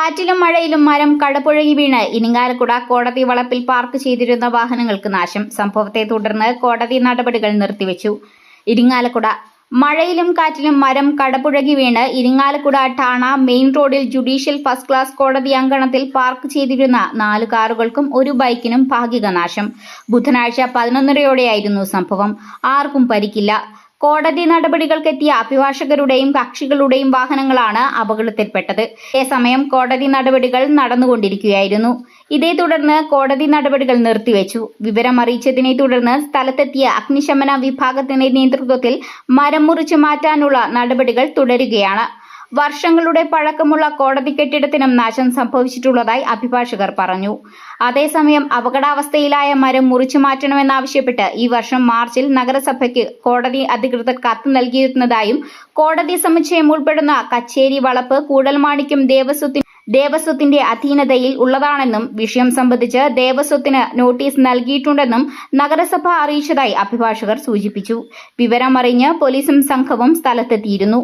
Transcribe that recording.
കാറ്റിലും മഴയിലും മരം കടപുഴകി വീണ് ഇരിങ്ങാലക്കുട കോടതി വളപ്പിൽ പാർക്ക് ചെയ്തിരുന്ന വാഹനങ്ങൾക്ക് നാശം. സംഭവത്തെ തുടർന്ന് കോടതി നടപടികൾ നിർത്തിവെച്ചു. ഇരിങ്ങാലക്കുട മഴയിലും കാറ്റിലും മരം കടപുഴകി വീണ് ഇരിങ്ങാലക്കുട ഠാണ മെയിൻ റോഡിൽ ജുഡീഷ്യൽ ഫസ്റ്റ് ക്ലാസ് കോടതി അങ്കണത്തിൽ പാർക്ക് ചെയ്തിരുന്ന 4 കാറുകൾക്കും 1 ബൈക്കിനും ഭാഗിക നാശം. ബുധനാഴ്ച 11:30യോടെയായിരുന്നു സംഭവം. ആർക്കും പരിക്കില്ല. കോടതി നടപടികൾക്കെത്തിയ അഭിഭാഷകരുടെയും കക്ഷികളുടെയും വാഹനങ്ങളാണ് അപകടത്തിൽപ്പെട്ടത്. അതേസമയം കോടതി നടപടികൾ നടന്നുകൊണ്ടിരിക്കുകയായിരുന്നു. ഇതേ തുടർന്ന് കോടതി നടപടികൾ നിർത്തിവെച്ചു. വിവരമറിയിച്ചതിനെ തുടർന്ന് സ്ഥലത്തെത്തിയ അഗ്നിശമന വിഭാഗത്തിന്റെ നേതൃത്വത്തിൽ മരം മുറിച്ചു മാറ്റാനുള്ള നടപടികൾ തുടരുകയാണ്. വർഷങ്ങളുടെ പഴക്കമുള്ള കോടതി കെട്ടിടത്തിനും നാശം സംഭവിച്ചിട്ടുള്ളതായി അഭിഭാഷകർ പറഞ്ഞു. അതേസമയം അപകടാവസ്ഥയിലായ മരം മുറിച്ചു മാറ്റണമെന്നാവശ്യപ്പെട്ട് ഈ വർഷം മാർച്ചിൽ നഗരസഭയ്ക്ക് കോടതി അധികൃതർ കത്ത് നൽകിയിരുന്നതായും കോടതി സമുച്ചയം ഉൾപ്പെടുന്ന കച്ചേരി വളപ്പ് കൂടൽമാണിക്യം ദേവസ്വത്തിന്റെ അധീനതയിൽ ഉള്ളതാണെന്നും വിഷയം സംബന്ധിച്ച് ദേവസ്വത്തിന് നോട്ടീസ് നൽകിയിട്ടുണ്ടെന്നും നഗരസഭ അറിയിച്ചതായി അഭിഭാഷകർ സൂചിപ്പിച്ചു. വിവരമറിഞ്ഞ് പോലീസും സംഘവും സ്ഥലത്തെത്തിയിരുന്നു.